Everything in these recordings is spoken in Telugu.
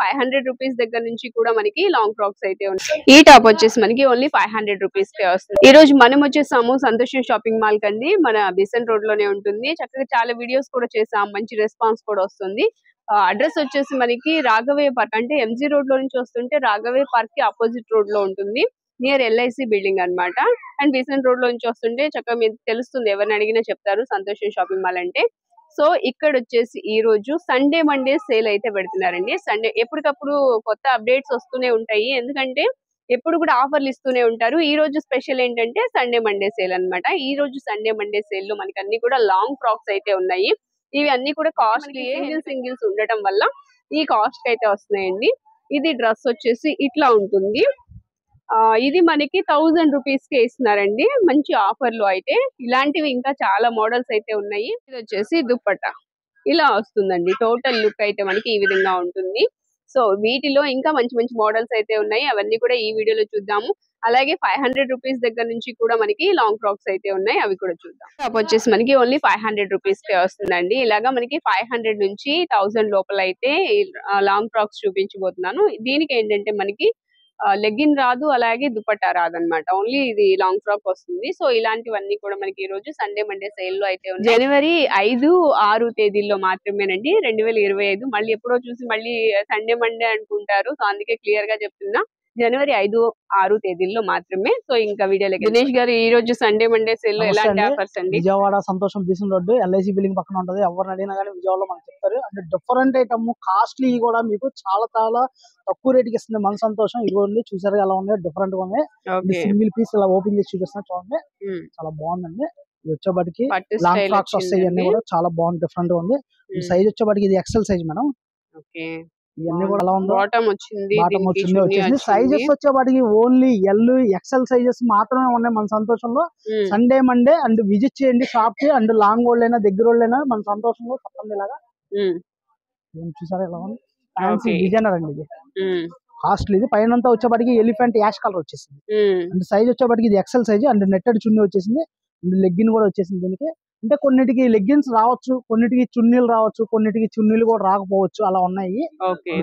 500 రూపీస్ దగ్గర నుంచి కూడా మనకి లాంగ్ ఫ్రాక్స్ అయితే ఉన్నాయి. ఈ టాప్ వచ్చేసి మనకి ఓన్లీ 500 రూపీస్ కే వస్తుంది. ఈ రోజు మనం వచ్చేసాము సంతోషం షాపింగ్ మాల్ కండి. మన బిసెంట్ రోడ్ లోనే ఉంటుంది. చక్కగా చాలా వీడియోస్ కూడా చేసాం, మంచి రెస్పాన్స్ కూడా వస్తుంది. అడ్రస్ వచ్చేసి మనకి రాఘవయ్య పార్క్, అంటే ఎంజీ రోడ్ లో నుంచి వస్తుంటే రాఘవయ్య పార్క్ కి ఆపోజిట్ రోడ్ లో ఉంటుంది, నియర్ ఎల్ఐసి బిల్డింగ్ అన్నమాట. అండ్ బిసెంట్ రోడ్ లో నుంచి వస్తుంటే చక్కగా మీకు తెలుస్తుంది, ఎవరిని అడిగినా చెప్తారు సంతోషం షాపింగ్ మాల్ అంటే. సో ఇక్కడ వచ్చేసి ఈ రోజు సండే మండే సేల్ అయితే పెడుతున్నారండి. సండే ఎప్పటికప్పుడు కొత్త అప్డేట్స్ వస్తూనే ఉంటాయి, ఎందుకంటే ఎప్పుడు కూడా ఆఫర్లు ఇస్తూనే ఉంటారు. ఈ రోజు స్పెషల్ ఏంటంటే సండే మండే సేల్ అన్నమాట. ఈ రోజు సండే మండే సేల్ లో మనకి అన్ని కూడా లాంగ్ ఫ్రాక్స్ అయితే ఉన్నాయి. ఇవి అన్ని కూడా కాస్ట్లీ, సింగిల్స్ ఉండటం వల్ల ఈ కాస్ట్ అయితే వస్తున్నాయండి. ఇది డ్రెస్ వచ్చేసి ఇట్లా ఉంటుంది. ఇది మనకి 1000 రూపీస్ కే ఇస్తున్నారండి, మంచి ఆఫర్ లో అయితే. ఇలాంటివి ఇంకా చాలా మోడల్స్ అయితే ఉన్నాయి. ఇది వచ్చేసి దుప్పట్టా ఇలా వస్తుందండి. టోటల్ లుక్ అయితే మనకి ఈ విధంగా ఉంటుంది. సో వీటిలో ఇంకా మంచి మంచి మోడల్స్ అయితే ఉన్నాయి, అవన్నీ కూడా ఈ వీడియోలో చూద్దాము. అలాగే 500 రూపీస్ దగ్గర నుంచి కూడా మనకి లాంగ్ ఫ్రాక్స్ అయితే ఉన్నాయి, అవి కూడా చూద్దాం. టాప్ వచ్చేసి మనకి ఓన్లీ 500 రూపీస్ కే వస్తుందండి. ఇలాగా మనకి 500 నుంచి 1000 లోపల అయితే లాంగ్ ఫ్రాక్స్ చూపించబోతున్నాను. దీనికి ఏంటంటే మనకి లెగ్గిన్ రాదు, అలాగే దుపట్టా రాదన్నమాట, ఓన్లీ ఇది లాంగ్ ఫ్రాక్ వస్తుంది. సో ఇలాంటివన్నీ కూడా మనకి ఈ రోజు సండే మండే సేల్ లో అయితే ఉన్నాయి. జనవరి 5, 6 తేదీల్లో మాత్రమేనండి, 2025. మళ్ళీ ఎప్పుడో చూసి మళ్ళీ సండే మండే అనుకుంటారు, సో అందుకే క్లియర్ గా చెప్తున్నా, జనవరి 5, 6 తేదీల్లో మాత్రమే. సో ఇంకా వీడియోలో దినేష్ గారు, ఈ రోజు సండే మండే సేల్ లో ఎలాంటి ఆఫర్స్ అండి? విజయవాడ సంతోషం బీసన్ రోడ్డు ఎల్ఐసి బిల్డింగ్ పక్కన ఉంటది. ఎవరిని అడిగినా కానీ విజయవాడలో మనకు చెప్తారు. అంటే డిఫరెంట్ ఐటమ్, కాస్ట్లీ కూడా మీకు చాలా చాలా తక్కువ రేటుకి ఇస్తుంది మన సంతోషం. ఇదిగోండి, చూసారు ఎలా ఉన్నాయి, డిఫరెంట్ గా ఉన్నాయి. సింగిల్ పీస్ ఇలా ఓపెన్ చేసి చూపిస్తున్నా చూడండి, చాలా బాగుందండి. ఇది వచ్చేప్పటికి లాంగ్ ఫ్రాక్స్ వస్తాయి, ఇవన్నీ కూడా చాలా బాగుంది, డిఫరెంట్ గా ఉంది. సైజ్ వచ్చేప్పటికి ఇది ఎక్సెల్ సైజ్ మేడం. ఇవన్నీ కూడా ఎలా ఉందో, బాటమ్ వచ్చింది వచ్చేసి. సైజెస్ వచ్చేవాటికి ఓన్లీ ఎల్ ఎక్సెల్ సైజెస్ మాత్రమే ఉన్నాయి మన సంతోషంలో. సండే మండే అండ్ విజిట్ చేయండి షాప్ కి. అండ్ లాంగ్ ఓల్డ్ అయినా దగ్గర ఓల్డ్ అయినా మన సంతోషంలో చెప్పండి. ఇలాగా చూసారా ఎలా ఉంది, ఫ్యాన్సీ డిజైనర్ అండి. ఇది కాస్ట్లీ. ఇది పైన అంతా వచ్చేప్పటికి ఎలిఫెంట్ యాష్ కలర్ వచ్చేసింది. అండ్ సైజ్ వచ్చేప్పటికి ఇది ఎక్సెల్ సైజ్ అండ్ నెట్టెడ్ చున్నీ వచ్చేసింది. అండ్ లెగ్గిన్ కూడా వచ్చేసింది దీనికి. అంటే కొన్నిటికి లెగ్గిన్స్ రావచ్చు, కొన్నిటికి చున్నీలు రావచ్చు, కొన్నిటికి చున్నీలు కూడా రాకపోవచ్చు, అలా ఉన్నాయి.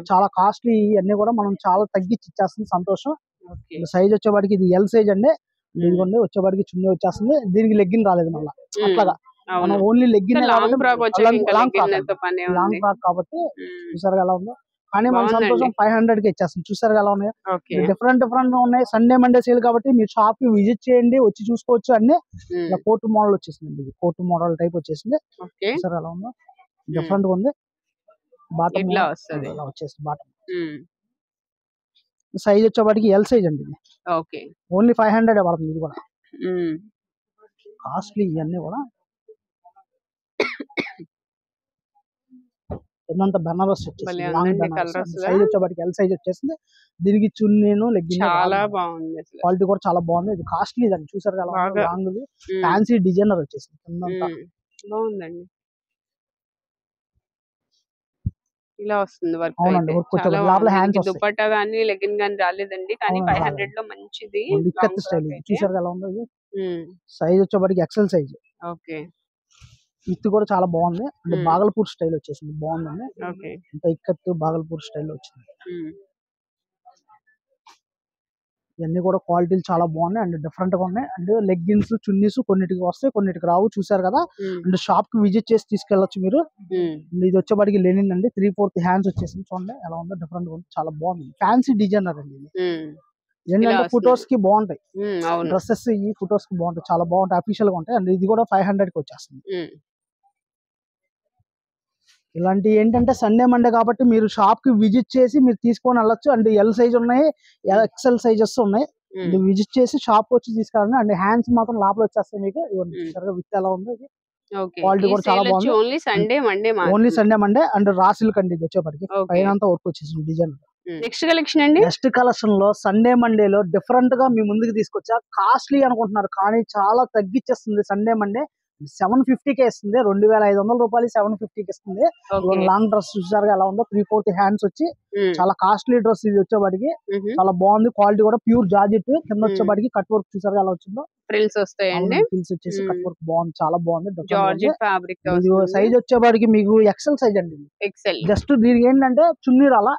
చాలా కాస్ట్లీ అన్ని కూడా మనం చాలా తగ్గించి ఇచ్చేస్తుంది సంతోషం. సైజ్ వచ్చేవాడికి ఇది ఎల్ సైజ్ అండి. ఇదిగోండి వచ్చేవాడికి చున్నీ వచ్చేస్తుంది, దీనికి లెగ్గిన్ రాలేదు మళ్ళీ. అట్లాగా మనం ఓన్లీ లెగ్గిన్ లాంగ్ ఫ్రాక్ కాబట్టి చూసారు ఎలా ఉందో. కానీ మన సంతోషం 500 కి ఇచ్చేస్తుంది. చూసారు ఎలా ఉన్నాయి, డిఫరెంట్ డిఫరెంట్ గా ఉన్నాయి. సండే మండే సేల్ కాబట్టి మీరు షాప్ కి విజిట్ చేయండి, వచ్చి చూసుకోవచ్చు. అన్ని కోట్ మోడల్ వచ్చేసింది, ఇది కోట్ మోడల్ టైప్ వచ్చేసింది. చూసారు ఎలా ఉందో, డిఫరెంట్ గా ఉంది. బాటమ్ వచ్చేసింది. బాటమ్ సైజ్ వచ్చేవాడికి ఎల్ సైజ్ అండి. ఇది ఓన్లీ 500 పడుతుంది. ఇది కూడా కాస్ట్లీ, ఇవన్నీ కూడా ఎంత బెనారస్ వచ్చేసింది. సైజ్ వచ్చేప్పటికి ఎల్ సైజ్ వచ్చేసింది. దీనికి చున్నీను లెగ్గిన్ చాలా బాగుంది, క్వాలిటీ కూడా చాలా బాగుంది. ఇది కాస్ట్లీ దాన్ని చూసారు కదా, లాంగ్ ఫ్యాన్సీ డిజైనర్ వచ్చేసింది. బాగుందండి, ఇలా వస్తుంది వర్క్. దుపట్టా గానీ లెగ్గిన్ గానీ రాలేదండి, కానీ 500 లో మంచిది స్టైల్. చూసారు ఎలా ఉందో. ఇది సైజ్ వచ్చేప్పటికి ఎక్సెల్ సైజ్. ఇత్తు కూడా చాలా బాగుంది. అంటే బాగల్పూర్ స్టైల్ వచ్చేసింది, బాగుందండి. ఇంత ఇక్కత్తు బాగల్పూర్ స్టైల్ వచ్చింది. ఇవన్నీ కూడా క్వాలిటీలు చాలా బాగున్నాయి అండ్ డిఫరెంట్ గా ఉన్నాయి. అండ్ లెగ్గిన్స్ చున్నీస్ కొన్నిటికి వస్తాయి, కొన్నిటికి రావు. చూసారు కదా, అండ్ షాప్ కి విజిట్ చేసి తీసుకెళ్లొచ్చు మీరు. ఇది వచ్చేప్పటికి లెనిన్ అండి, 3/4 హ్యాండ్స్ వచ్చేసింది. చూడండి ఎలా ఉందో, డిఫరెంట్ గా ఉంది, చాలా బాగుంది. ఫ్యాన్సీ డిజైనర్ అండి. ఏంటంటే ఫొటోస్ కి బాగుంటాయి, డ్రెస్సెస్ ఈ ఫొటోస్ కి బాగుంటాయి, చాలా బాగుంటాయి, అఫీషియల్ గా ఉంటాయి. అండ్ ఇది కూడా 500 కి వచ్చేస్తుంది. ఇలాంటి ఏంటంటే సండే మండే కాబట్టి మీరు షాప్ కి విజిట్ చేసి మీరు తీసుకొని వెళ్ళొచ్చు. అండ్ ఎల్ సైజ్ ఉన్నాయి, ఎక్సెల్ సైజెస్ ఉన్నాయి. విజిట్ చేసి షాప్ వచ్చి తీసుకెళ్ళండి. అండ్ హ్యాండ్స్ మాత్రం లోపల వచ్చేస్తాయి మీకు. విత్ ఎలా ఉంది, క్వాలిటీ కూడా చాలా బాగుంది. Only Sunday Monday and raw silk అండి. ఇది వచ్చేప్పటికి పైన అంతా వర్క్ వచ్చేసింది డిజైన్. నెక్స్ట్ కలెక్షన్ అండి. నెక్స్ట్ కలెక్షన్ లో సండే మండేలో డిఫరెంట్ గా మీ ముందుకు తీసుకొచ్చా. కాస్ట్లీ అనుకుంటున్నారు కానీ చాలా తగ్గించేస్తుంది. సండే మండే 750కే ఇస్తుంది. 2500 రూపాయలు 750కి ఇస్తుంది. లాంగ్ డ్రెస్ చూసారు ఎలా ఉందో, 3/4 హ్యాండ్స్ వచ్చి చాలా కాస్ట్లీ డ్రెస్. ఇది వచ్చేవాడికి చాలా బాగుంది, క్వాలిటీ కూడా ప్యూర్ జార్జెట్. కింద వచ్చేవాడికి కట్ వర్క్ చూసారు ఎలా వచ్చిందో, ఫ్రిల్స్ వస్తాయండి. ఫ్రిల్స్ వచ్చేసి కట్ వర్క్ బాగుంది, చాలా బాగుంది. సైజ్ వచ్చేవాడికి మీకు ఎక్సెల్ సైజ్ అండి. జస్ట్ దీనికి ఏంటంటే చున్నీ రాలా,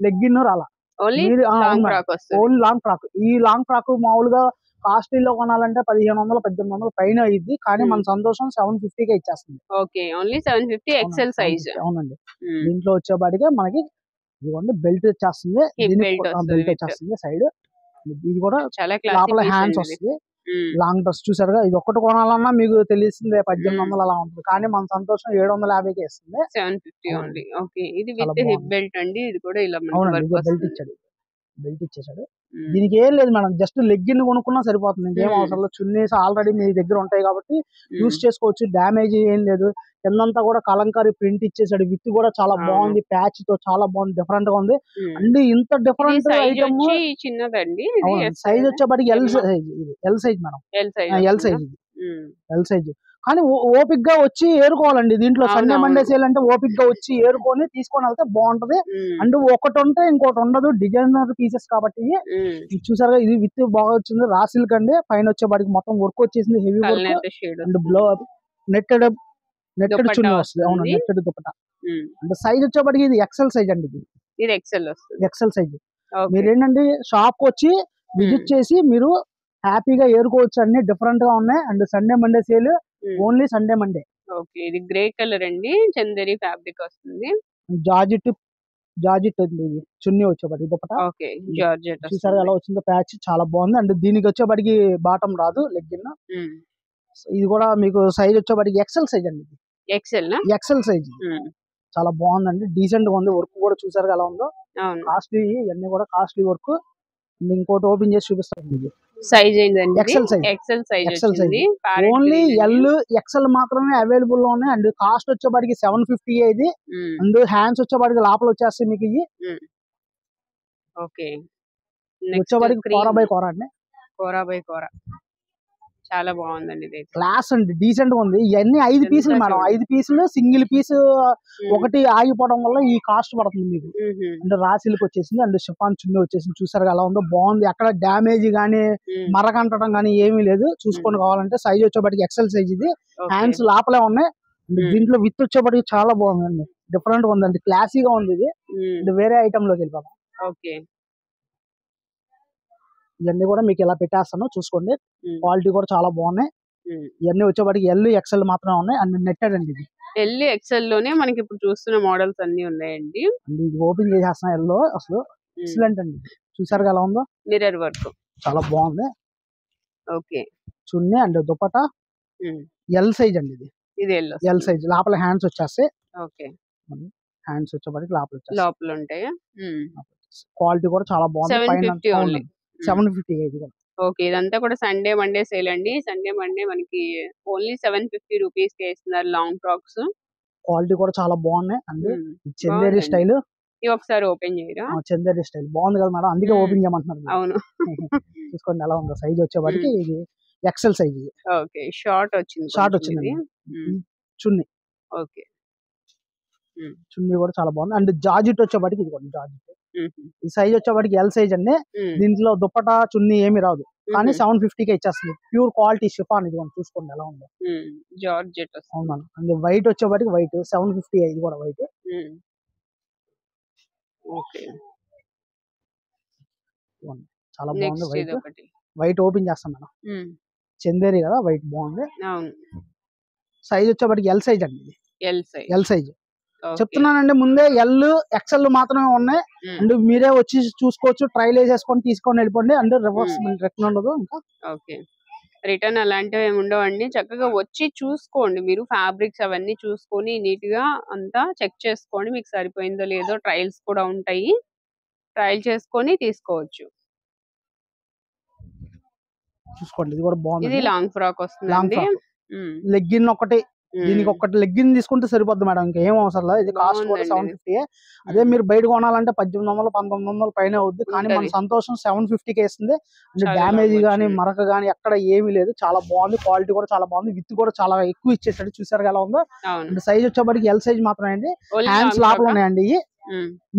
లెగ్గిన్ రాలా. ఓన్లీ మీరు అవును లాంగ్ మేడం, ఫ్రాక్ వస్తుంది. Only long frock. ఈ లాంగ్ ఫ్రాక్ మామూలుగా కాస్ట్లీలో కొనాలంటే 1500 1800 పైన అయ్యిద్ది, కానీ మన సంతోషం 750కే ఇచ్చేస్తుంది. ఓకే, ఓన్లీ 750 అవునండి, ఎక్సెల్ సైజ్. 750 అవునండి. దీంట్లో వచ్చేపాటికే మనకి ఇదిగోండి బెల్ట్ వచ్చేస్తుంది, హిప్ దీనికి బెల్ట్ వస్తుంది బెల్ట్ విత్. వచ్చేస్తుంది సైడ్. ఇది కూడా చాలా క్లాసీ లోపల పీస్ హ్యాండ్స్ అండి ఇది. వస్తుంది. లాంగ్ డ్రెస్ చూసారుగా, ఇది ఒక్కటి కొనాలన్నా మీకు తెలిసిందే 1800 అలా ఉంటుంది, కానీ మన సంతోషం 750కే ఇస్తుంది. 750 అవునండి, ఓన్లీ. ఓకే, ఇది చాలా విత్ హిప్ బాగుంది. బెల్ట్ అండి. ఇది కూడా ఇలా మనకి అవునండి, వర్క్ ఇదే బెల్ట్ వస్తుంది. ఇచ్చాడు, బెల్ట్ ఇచ్చేసాడు. దీనికి ఏం లేదు మేడం, జస్ట్ లెగ్గిన్ కొనుక్కున్నా సరిపోతుంది, ఇంకేం అవసరం లేదు. చున్నీస్ ఆల్రెడీ మీ దగ్గర ఉంటాయి కాబట్టి యూస్ చేసుకోవచ్చు, డ్యామేజ్ ఏం లేదు. కిందంతా కూడా కలంకారీ ప్రింట్ ఇచ్చేసాడు, విత్ కూడా చాలా బాగుంది, ప్యాచ్ తో చాలా బాగుంది, డిఫరెంట్ గా ఉంది. అండ్ ఇంత డిఫరెంట్ ఐటమ్ చిన్నదండి. సైజ్ వచ్చేప్పటికి ఎల్ సైజ్, ఇది L size madam, L size ఇది, ఎల్ సైజ్. కానీ ఓపిక్ గా వచ్చి ఏరుకోవాలండి. దీంట్లో సండే మండే సేల్ అంటే ఓపిక్ గా వచ్చి ఏరుకొని తీసుకొని వెళ్తే బాగుంటది. అండ్ ఒకటి ఉంటే ఇంకోటి ఉండదు, డిజైనర్ పీసెస్ కాబట్టి. చూసారుగా, ఇది విత్ బాగా వచ్చింది, రా సిల్క్ అండి. పైన వచ్చేపాటికి మొత్తం వర్క్ వచ్చేసింది, హెవీ వర్క్. అండ్ నెట్టెడ్ చున్నీ వస్తుంది. అవును, నెట్టెడ్ దుపట్టా. అంటే సైజ్ వచ్చేప్పటికి ఇది ఎక్సెల్ సైజ్ అండి, ఇది ఎక్సెల్ సైజ్. మీరు ఏంటంటే షాప్ వచ్చి విజిట్ చేసి మీరు హ్యాపీగా ఏరుకోవచ్చు, అన్ని డిఫరెంట్ గా ఉన్నాయి. And Sunday Monday sale, only Sunday Monday. Okay, ఇది గ్రే కలర్ అండి, చందేరి ఫ్యాబ్రిక్ వస్తుంది. జార్జెట్ అండి, ఇది చున్నీ వచ్చేప్పటికి దుపట్టా. ఓకే, జార్జెట్ చూసారు ఎలా వచ్చిందో, ప్యాచ్ చాలా బాగుంది. అండ్ దీనికి వచ్చేప్పటికి బాటం రాదు, లెగ్గిన్. ఇది కూడా మీకు సైజ్ వచ్చేప్పటికి ఎక్సెల్ సైజ్ అండి, ఎక్సెల్ సైజ్. చాలా బాగుందండి, డీసెంట్ గా ఉంది. వర్క్ కూడా చూసారు ఎలా ఉందో, కాస్ట్లీ, ఇవన్నీ కూడా కాస్ట్లీ వర్క్. ఇంకోటి ఓపెన్ చేసి చూపిస్తాను. సైజ్ ఏంటండి? XL size, XL size. Only L XL మాత్రమే అవైలబుల్ లో ఉన్నాయి. అండ్ కాస్ట్ వచ్చేప్పటికి 750 ఇది. అండ్ హ్యాండ్స్ వచ్చేప్పటికి లోపల వచ్చేస్తాయి మీకు ఇవి. ఓకే, వచ్చేప్పటికి కోరా బై కోరా అండి, కోరా బై కోరా. చాలా బాగుందండి, ఇది క్లాస్ అండి, డీసెంట్ గా ఉంది. ఇవన్నీ 5 పీసులు మేడం, 5 పీసులు. సింగిల్ పీస్ ఒకటి ఆగిపోవడం వల్ల ఈ కాస్ట్ పడుతుంది మీకు. అంటే రా సిల్క్ వచ్చేసింది, అండ్ షిఫాన్ చున్నీ వచ్చేసింది. చూసారు ఎలా ఉందో, బాగుంది. ఎక్కడ డ్యామేజ్ గానీ మరకంటడం గానీ ఏమీ లేదు. చూసుకొని కావాలంటే. సైజ్ వచ్చేప్పటికి ఎక్సెల్ సైజ్ ఇది. హ్యాండ్స్ లోపలే ఉన్నాయి. దీంట్లో విత్ వచ్చేప్పటికి చాలా బాగుందండి, డిఫరెంట్ గా ఉందండి, క్లాసీగా ఉంది ఇది. వేరే ఐటమ్ లోకి వెళ్ళిపోతాం. ఓకే, ఇవన్నీ కూడా మీకు ఇలా పెట్టేస్తాను, చూసుకోండి. క్వాలిటీ కూడా చాలా బాగున్నాయి. ఇవన్నీ వచ్చేప్పటికి ఎల్ ఎక్సెల్ మాత్రమే ఉన్నాయి. అండ్ నెట్టెడ్ అండి, ఇది ఎల్ ఎక్సెల్ లోనే మనకి ఇప్పుడు చూస్తున్న మోడల్స్ అన్ని ఉన్నాయండి. అండ్ ఇది ఓపెన్ చేసేస్తున్నా, ఎల్లో అసలు ఎక్సలెంట్ అండి. చూసారు ఎలా ఉందో, మిర్రర్ వర్క్ చాలా బాగుంది. Okay, chunni and dupatta L size అండి, ఇది ఎల్ సైజ్. లోపల హ్యాండ్స్ వచ్చేస్తాయి. ఓకే, హ్యాండ్స్ వచ్చేప్పటికి లోపల ఉంటాయి. క్వాలిటీ కూడా చాలా బాగుంది. 750 ఇది కూడా. ఓకే, ఇదంతా కూడా సండే మండే సేల్ అండి. సండే మండే మనకి ఓన్లీ 750 రూపీస్ కి ఇస్తున్నారు లాంగ్ ఫ్రాక్స్. క్వాలిటీ కూడా చాలా బాగున్నాయి. అండి చందేరి స్టైల్. ఇవి ఒకసారి ఓపెన్ చేయరా? చందేరి స్టైల్ బాగుంది కదా మేడం, అందుకే ఓపెన్ చేయమంటున్నారు. అవును, చూసుకోండి ఎలా ఉందో. సైజ్ వచ్చేవాడికి ఇది ఎక్సెల్ సైజ్. ఓకే, షార్ట్ వచ్చింది. చున్నీ. ఓకే, చున్నీ కూడా చాలా బాగుంది. అండ్ జార్జెట్ వచ్చేవాడికి ఇది కూడా జార్జెట్. ఈ సైజ్ వచ్చేవాడికి ఎల్ సైజ్ అండి. దీంట్లో దుపట్టా చున్నీ ఏమి రాదు, కానీ 750కే ఇచ్చేస్తుంది. Pure quality chiffon. ఇది చూసుకోండి ఎలా ఉందో, జార్జెట్. అవునా. అండ్ వైట్ వచ్చేవాడికి వైట్ 750, ఇది కూడా వైట్. ఓకే, చాలా బాగుంది. వైట్ ఓపెన్ చేస్తాం మేడం. చందేరి కదా, వైట్ బాగుంది. సైజ్ వచ్చేప్పటికి ఎల్ సైజ్ అండి, ఎల్ సైజ్. చెప్తున్నానండి ముందే, ఎల్ ఎక్సెల్ మాత్రమే ఉన్నాయి. అండ్ మీరే వచ్చి చూసుకోవచ్చు, ట్రైల్ వేసేసుకొని తీసుకొని వెళ్ళిపోండి. అండ్ రివర్స్ రిటర్న్ ఉండదు. ఇంకా ఓకే, రిటర్న్ అలాంటివి ఏమి ఉండవండి. చక్కగా వచ్చి చూసుకోండి, మీరు ఫ్యాబ్రిక్స్ అవన్నీ చూసుకొని నీట్ గా అంతా చెక్ చేసుకోండి. మీకు సరిపోయిందో లేదో ట్రయల్స్ కూడా ఉంటాయి, ట్రయల్ చేసుకొని తీసుకోవచ్చు. చూసుకోండి, ఇది కూడా బాగుంది. ఇది లాంగ్ ఫ్రాక్ వస్తుంది. లెగ్గిన్ ఒకటి, దీనికి ఒకటి లెగ్గిన్ తీసుకుంటే సరిపోద్ది మేడం, ఇంకా ఏం అవసరం లేదు. ఇది కాస్ట్ కూడా 750. అదే మీరు బయట కొనాలంటే 1800 1900 పైన అవుద్ది, కానీ మన సంతోషం 750కే ఇస్తుంది. అంటే డ్యామేజ్ గానీ మరక గానీ ఎక్కడ ఏమీ లేదు. చాలా బాగుంది, క్వాలిటీ కూడా చాలా బాగుంది. విత్ కూడా చాలా ఎక్కువ ఇచ్చేసాడు. చూసారు ఎలా ఉందో. అంటే సైజ్ వచ్చేప్పటికి ఎల్ సైజ్ మాత్రమే అండి. హ్యాండ్స్ లోపల ఉన్నాయండి.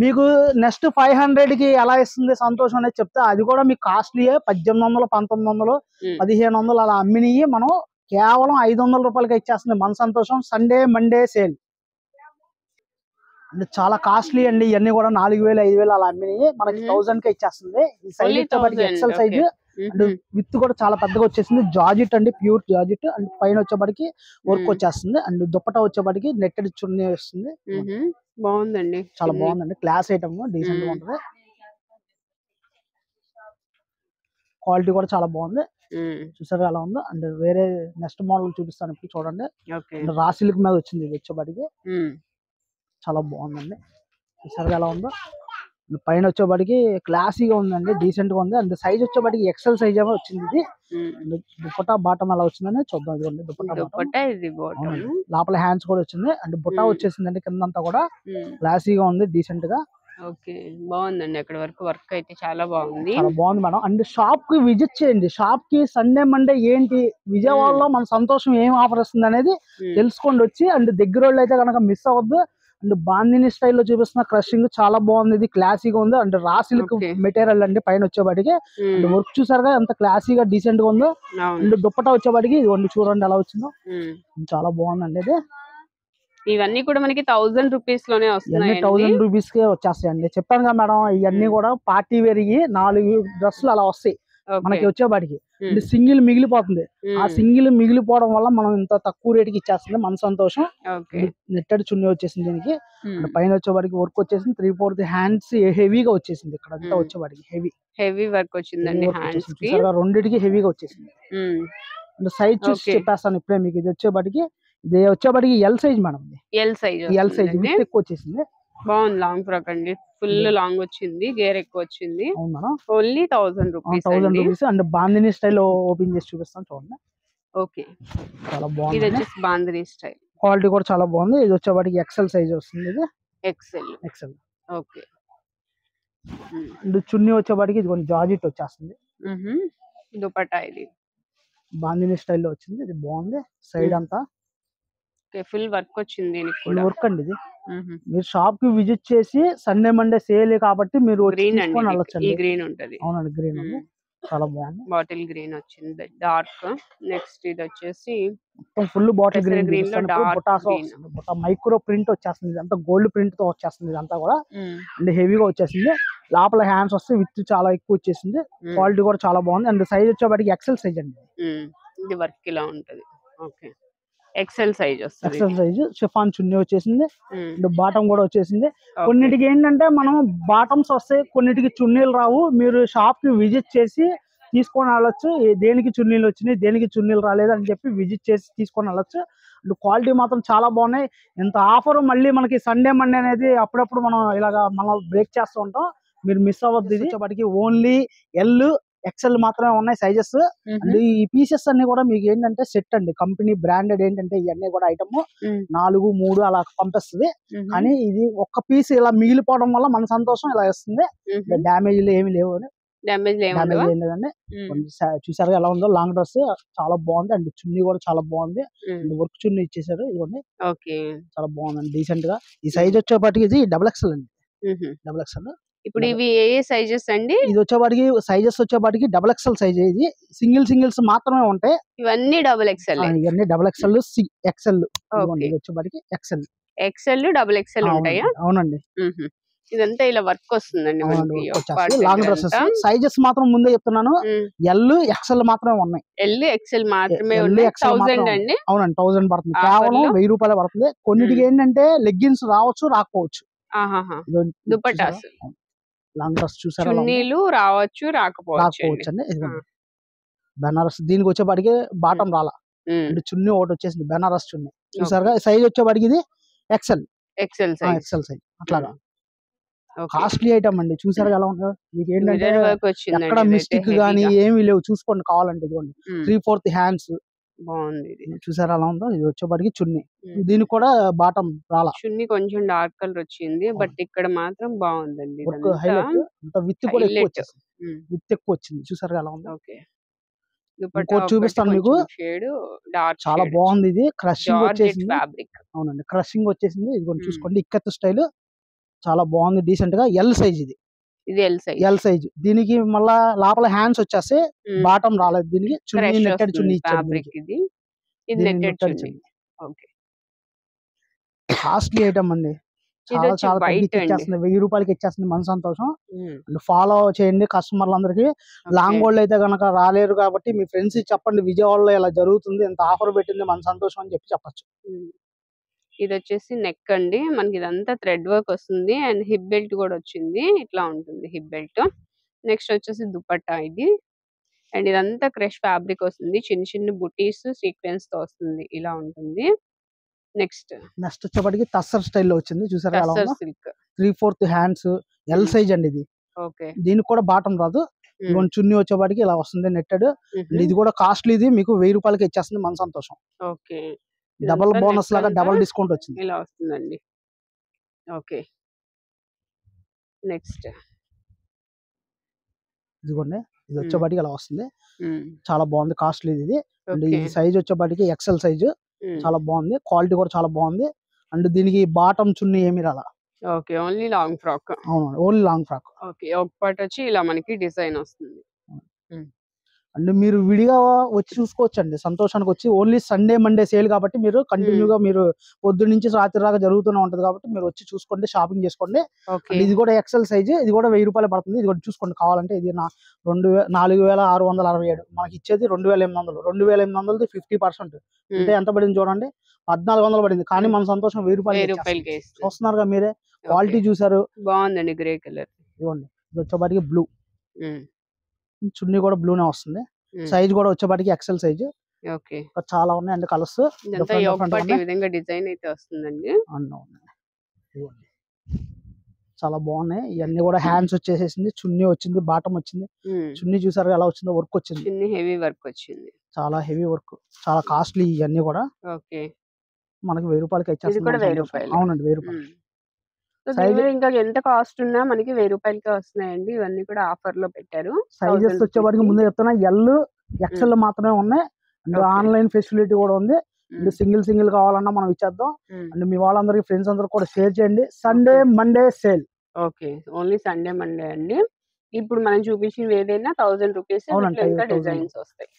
మీకు నెక్స్ట్ 500కి ఎలా ఇస్తుంది సంతోషం అనేది చెప్తే, అది కూడా మీకు కాస్ట్లీయే. 1800 1900 1500 అలా అమ్మినవి మనం కేవలం 500 రూపాయలకి ఇచ్చేస్తుంది మన సంతోషం. Sunday Monday sale. అంటే చాలా కాస్ట్లీ అండి. ఇవన్నీ కూడా 4000 5000 అలా అమ్మినాయి. మనకి 1000 కే ఇచ్చేస్తుంది. ఈ సైజ్ వచ్చేప్పటికి ఎక్సెల్ సైజ్ అండ్ విత్ కూడా చాలా పెద్దగా వచ్చేసింది. జార్జెట్ అండి, ప్యూర్ జార్జెట్. అండ్ పైన వచ్చేప్పటికి వర్క్ వచ్చేస్తుంది. అండ్ దుప్పటా వచ్చేప్పటికి నెట్టెడ్ చున్నీ వస్తుంది. బాగుందండి, చాలా బాగుందండి. క్లాస్ ఐటమ్, డీసెంట్ గా ఉంటది. క్వాలిటీ కూడా చాలా బాగుంది. చూసారు ఎలా ఉందో. అండ్ వేరే నెక్స్ట్ మోడల్ చూపిస్తాను ఇప్పుడు చూడండి. రా సిల్క్ మీద వచ్చింది ఇది వచ్చేప్పటికి. చాలా బాగుందండి. చూసారు ఎలా ఉందో. పైన వచ్చేప్పటికి క్లాసీగా ఉందండి, డీసెంట్ గా ఉంది. అండ్ సైజ్ వచ్చేప్పటికి ఎక్సెల్ సైజ్ ఏమో వచ్చింది ఇది. దుప్పటా బాటం ఎలా వచ్చిందని చూద్దాం. ఇదిగోండి దుప్పటా లోపల హ్యాండ్స్ కూడా వచ్చింది. అండ్ బుట్టా వచ్చేసిందండి కిందంతా కూడా. క్లాసీగా ఉంది, డీసెంట్ గా. ఓకే, బాగుందండి. అక్కడ వరకు వర్క్ అయితే చాలా బాగుంది. చాలా బాగుంది మేడం. అండ్ షాప్ కి విజిట్ చేయండి. షాప్ కి సండే మండే ఏంటి విజయవాడలో మన సంతోషం ఏం ఆఫర్ వస్తుంది అనేది తెలుసుకోండి వచ్చి. అండ్ దగ్గర వాళ్ళు అయితే కనుక మిస్ అవ్వద్దు. అండ్ బాందిని స్టైల్లో చూపిస్తున్న క్రషింగ్ చాలా బాగుంది. ఇది క్లాసీగా ఉంది. అండ్ రా సిల్క్ మెటీరియల్ అండి పైన వచ్చేవాడికి. అండ్ వర్క్ చూసారుగా ఎంత క్లాసీగా డీసెంట్ గా ఉందో. అండ్ దుప్పటా వచ్చేవాడికి ఇవన్నీ చూడండి ఎలా వచ్చిందో. చాలా బాగుందండి ఇది. ఇవన్నీ కూడా మనకి 1000 రూపీస్ లోనే వస్తున్నాయి. 1000 రూపీస్ కే వచ్చేస్తాయండి. చెప్పాను కదా మేడం, ఇవన్నీ కూడా పార్టీ వేర్ 4 డ్రెస్సులు అలా వస్తాయి మనకి వచ్చేవాడికి. సింగిల్ మిగిలిపోతుంది. ఆ సింగిల్ మిగిలిపోవడం వల్ల మనం ఇంత తక్కువ రేటుకి ఇచ్చేస్తుంది. మన సంతోషం. నెట్టెడ్ చున్నీ వచ్చేసింది దీనికి. పైన వచ్చేవాడికి వర్క్ వచ్చేసింది. 3/4 హ్యాండ్స్ హెవీగా వచ్చేసింది. ఇక్కడ అంతా వచ్చేవాడికి హెవీ వర్క్ వచ్చిందండి. హ్యాండ్స్ కి రెండింటికి హెవీగా వచ్చేసింది. సైజ్ చూసి చెప్పేస్తాను ఇప్పుడే మీకు. ఇది వచ్చేప్పటికి L size madam. L size with ఎక్కువ వచ్చేసింది. బాగుంది. లాంగ్ ఫ్రాక్ అండి, ఫుల్ లాంగ్ వచ్చింది, గేర్ ఎక్కువ వచ్చింది. Only 1000 rupees. And bandhani style open చేసి చూపిస్తాను చూడండి. ఓకే, చాలా బాగుంది. ఇది వచ్చేసి బాందిని స్టైల్. క్వాలిటీ కూడా చాలా బాగుంది. ఇది వచ్చేప్పటికి ఎక్సెల్ సైజ్ వస్తుంది. ఇది ఎక్సెల్. ఓకే. అండ్ చున్నీ వచ్చేప్పటికి ఇది కొంచెం జార్జెట్ వచ్చేస్తుంది. దుపట్టా ఇది బాందిని స్టైల్లో వచ్చింది. ఇది బాగుంది. సైడ్ అంతా ఫుల్ వర్క్ వచ్చింది. వర్క్ అండి ఇది. మీరు షాప్ కి విజిట్ చేసి సండే మండే సేల్ కాబట్టి మీరు గ్రీన్ ఉంటది. అవునండి, గ్రీన్ ఉంది. చాలా బాగుంది. బాటిల్ గ్రీన్ వచ్చింది, డార్క్. నెక్స్ట్ ఇది వచ్చేసి మొత్తం full bottle green micro print వచ్చేస్తుంది. ఇదంతా గోల్డ్ ప్రింట్ తో వచ్చేస్తుంది. ఇదంతా కూడా అండ్ హెవీగా వచ్చేసింది. లోపల హ్యాండ్స్ వస్తే విత్ చాలా ఎక్కువ వచ్చేసింది. క్వాలిటీ కూడా చాలా బాగుంది. అండ్ సైజ్ వచ్చేప్పటికి ఎక్సెల్ సైజ్ అండి. ఇది వర్క్ ఇలా ఉంటది. ఓకే, ఎక్సెల్ సైజ్ వస్తుంది. ఎక్సెల్ సైజ్ షిఫాన్ చున్నీ వచ్చేసింది. అండ్ బాటం కూడా వచ్చేసింది. కొన్నిటికి ఏంటంటే మనం బాటమ్స్ వస్తాయి, కొన్నిటికి చున్నీలు రావు. మీరు షాప్ కి విజిట్ చేసి తీసుకొని వెళ్ళొచ్చు. దేనికి చున్నీలు వచ్చినాయి, దేనికి చున్నీలు రాలేదు అని చెప్పి విజిట్ చేసి తీసుకొని వెళ్ళొచ్చు. అండ్ క్వాలిటీ మాత్రం చాలా బాగున్నాయి. ఇంత ఆఫర్ మళ్ళీ మనకి సండే మండే అనేది అప్పుడప్పుడు మనం బ్రేక్ చేస్తూ ఉంటాం. మీరు మిస్ అవ్వద్దు. ఇది వచ్చేప్పటికి ఓన్లీ ఎల్ ఎక్సెల్ మాత్రమే ఉన్నాయి సైజెస్. అండ్ ఈ పీసెస్ అన్ని కూడా మీకు ఏంటంటే సెట్ అండి, కంపెనీ బ్రాండెడ్. ఏంటంటే ఇవన్నీ కూడా ఐటమ్ 4 3 అలా పంపిస్తుంది. కానీ ఇది ఒక్క పీస్ ఇలా మిగిలిపోవడం వల్ల మన సంతోషం ఇలా వస్తుంది. డ్యామేజ్లు ఏమి లేవు. డ్యామేజ్ ఏం లేదండి. చూసారు ఎలా ఉందో. లాంగ్ డ్రెస్ చాలా బాగుంది. అండ్ చున్నీ కూడా చాలా బాగుంది. అండ్ వర్క్ చున్నీ ఇచ్చేసారు. ఇవన్నీ చాలా బాగుందండి, డీసెంట్ గా. ఈ సైజ్ వచ్చేప్పటికి ఇది XXL అండి. XXL. ఇప్పుడు ఇవి ఏ సైజెస్ అండి? ఇది వచ్చేప్పటికి సైజెస్ వచ్చేప్పటికి XXL సైజ్. ఇది సింగిల్స్ మాత్రమే ఉంటాయి. ఇవన్నీ XXL. ఇవన్నీ XXL XL. ఇది వచ్చేప్పటికి XL XXL ఉంటాయా? అవునండి. ఇదంతా ఇలా వర్క్ వస్తుందండి. లాంగ్ డ్రెస్సెస్ సైజెస్ మాత్రం ముందే చెప్తున్నాను. ఎల్ XL మాత్రమే ఉన్నాయి. ఎల్ XL మాత్రమే ఉన్నాయి. 1000 అండి. అవునండి, 1000 పడుతుంది. కేవలం 1000 రూపాయలు పడుతుంది. కొన్నిటికి ఏంటంటే లెగ్గిన్స్ రావచ్చు, రాకపోవచ్చు. దుపట్టాస్ లాంగ్ డ్రెస్ చూసారా, చున్నీలు రావచ్చు, రాకపోవచ్చు అండి. బెనారస్ దీనికి వచ్చేప్పటికి బాటం రాలా. అంటే చున్నీ ఒకటి వచ్చేసింది, బెనారస్ చున్నీ. చూసారుగా. సైజ్ వచ్చేప్పటికి ఇది ఎక్సెల్ సైజ్. అట్లాగా కాస్ట్లీ ఐటమ్ అండి. చూసారు ఎలా ఉందో. మీకు ఏంటంటే ఎక్కడ మిస్టేక్ గానీ ఏమీ లేవు. చూసుకోండి కావాలంటే. ఇదిగోండి 3/4 హ్యాండ్స్. బాగుంది. చూసారా ఎలా ఉందో. ఇది వచ్చేప్పటికి చున్నీ. దీనికి కూడా బాటం రాలా. చున్నీ కొంచెం డార్క్ కలర్ వచ్చింది, బట్ ఇక్కడ మాత్రం బాగుందండి. విత్ కూడా ఎక్కువ వచ్చేసింది. విత్ ఎక్కువ వచ్చింది. చూసారు ఎలా ఉందో. ఇంకోటి చూపిస్తాను మీకు. చాలా బాగుంది. ఇది క్రషింగ్ వచ్చేసింది. అవునండి, క్రషింగ్ వచ్చేసింది. ఇది చూసుకోండి, ఇక్కత్ స్టైల్. చాలా బాగుంది, డీసెంట్ గా. ఎల్ సైజ్ ఇది. L size. దీనికి మళ్ళా లోపల హ్యాండ్స్ వచ్చేస్తే బాటం రాలేదు. దీనికి చున్నీ నెట్టెడ్ చున్నీ ఇచ్చారు. కాస్ట్లీ ఐటమ్ అండి. ఇది చాలా వచ్చి చాలా వైట్ తగ్గించి అండి. ఇచ్చేస్తుంది, 1000 రూపాయలకి ఇచ్చేస్తుంది మన సంతోషం. ఉమ్, అండ్ ఫాలో చేయండి కస్టమర్లందరికీ. ఓకే. లాంగ్ వాళ్ళు అయితే గనక రాలేరు కాబట్టి మీ ఫ్రెండ్స్ చెప్పండి విజయవాడలో ఇలా జరుగుతుంది, ఇంత ఆఫర్ పెట్టింది మన సంతోషం అని చెప్పి చెప్పచ్చు. ఉమ్. ఇది వచ్చేసి నెక్ అండి, మనకి ఇదంతా థ్రెడ్ వర్క్ వస్తుంది అండ్ హిప్ బెల్ట్ కూడా వచ్చింది, ఇట్లా ఉంటుంది హిప్ బెల్ట్. నెక్స్ట్ వచ్చేసి దుపట్టా ఇది, అండ్ ఇదంతా క్రష్ ఫ్యాబ్రిక్ వస్తుంది, చిన్న చిన్న బుటీస్ సీక్వెన్స్ తో వస్తుంది, ఇలా ఉంటుంది. నెక్స్ట్ నెక్స్ట్ వచ్చేప్పటికి టస్సర్ స్టైల్లో వచ్చింది, చూసారా ఎలా టస్సర్ ఉందో. సిల్క్. 3/4 హ్యాండ్స్, ఎల్ సైజ్ అండి ఇది. ఓకే. దీనికి కూడా బాటం రాదు, ఇదిగోండి చున్నీ వచ్చేపాటికి ఇలా వస్తుంది నెట్టెడ్. అండ్ ఇది కూడా కాస్ట్లీ, ఇది మీకు 1000 రూపాయలకి ఇచ్చేస్తుంది మన సంతోషం. ఓకే. డబల్ ఇదంతా బోనస్ నెక్ లాగా అంతా డబల్ డిస్కౌంట్ వచ్చింది. ఇలా వస్తుందండి. ఓకే. నెక్స్ట్ ఇదిగోండి, ఇది వచ్చేపాటికి ఇలా వస్తుంది, ఉమ్, చాలా బాగుంది, కాస్ట్లీ ఇది. And okay. ఇది సైజ్ వచ్చేపాటికి ఎక్సెల్ సైజ్, ఉమ్, చాలా బాగుంది, క్వాలిటీ కూడా చాలా బాగుంది. అండ్ దీనికి బాటం చున్నీ ఏమి రాలా. Okay, only long frock. అవును, ఓన్లీ లాంగ్ ఫ్రాక్. ఓకే, ఒక పార్ట్ వచ్చి ఇలా మనకి డిజైన్ వస్తుంది. అండ్ మీరు విడిగా వచ్చి చూసుకోవచ్చండి సంతోషానికి వచ్చి. ఓన్లీ సండే మండే సేల్ కాబట్టి మీరు కంటిన్యూగా మీరు పొద్దు నుంచి రాత్రి దాకా జరుగుతూనే ఉంటది కాబట్టి మీరు వచ్చి చూసుకోండి, షాపింగ్ చేసుకోండి. ఓకే. అండ్ ఇది కూడా ఎక్సెల్ సైజ్, ఇది కూడా 1000 రూపాయలు పడుతుంది. ఇది కూడా చూసుకోండి కావాలంటే. ఇది 4667, మనకి ఇచ్చేది 2800. 2800ది 50%, అంటే ఎంత పడింది చూడండి, 1400 పడింది. కానీ మన సంతోషం 1000 రూపాయలు రూపాయలకి ఇస్తుంది. చూస్తున్నారుగా మీరే, క్వాలిటీ చూసారు. బాగుందండి, గ్రే కలర్. ఇవ్వండి, ఇది వచ్చేపాటికి బ్లూ, చున్నీ కూడా బ్లూనే వస్తుంది. సైజ్ కూడా వచ్చేపాటికి ఎక్సెల్ సైజ్. ఓకే. చాలా ఉన్నాయి అండి కలర్స్, ఇదంతా యోగ్ పార్ట్ ఈ విధంగా డిజైన్ అయితే వస్తుందండి. ఇవ్వండి, చాలా బాగున్నాయి ఇవన్నీ కూడా. హ్యాండ్స్ వచ్చేసేసింది, చున్నీ వచ్చింది, బాటం వచ్చింది. చున్నీ చూసారు ఎలా వచ్చిందో, వర్క్ వచ్చింది, చిన్న హెవీ వర్క్ వచ్చింది, చాలా హెవీ వర్క్, చాలా కాస్ట్లీ ఇవన్నీ కూడా. ఓకే. మనకి 1000 రూపాయలకి ఇది కూడా 1000 రూపాయలు. అవునండి, 1000 రూపాయలు. ఇంకా ఎంత కాస్ట్ ఉన్నా మనకి 1000 రూపాయలకే వస్తున్నాయండి. ఇవన్నీ కూడా ఆఫర్ లో పెట్టారు. సైజెస్ వచ్చేవాడికి ముందు చెప్తున్నా, ఎల్ ఎక్సెల్ మాత్రమే ఉన్నాయి. అండ్ ఆన్లైన్ ఫెసిలిటీ కూడా ఉంది. అండ్ సింగిల్ కావాలన్నా మనం ఇచ్చేద్దాం. అండ్ మీ వాళ్ళందరికి ఫ్రెండ్స్ అందరికి కూడా షేర్ చేయండి. Sunday Monday sale. Okay, only Sunday Monday అండి. ఇప్పుడు మనం చూపించిన ఏదైనా 1000 రూపీస్, ఇంకా డిజైన్స్ వస్తాయి.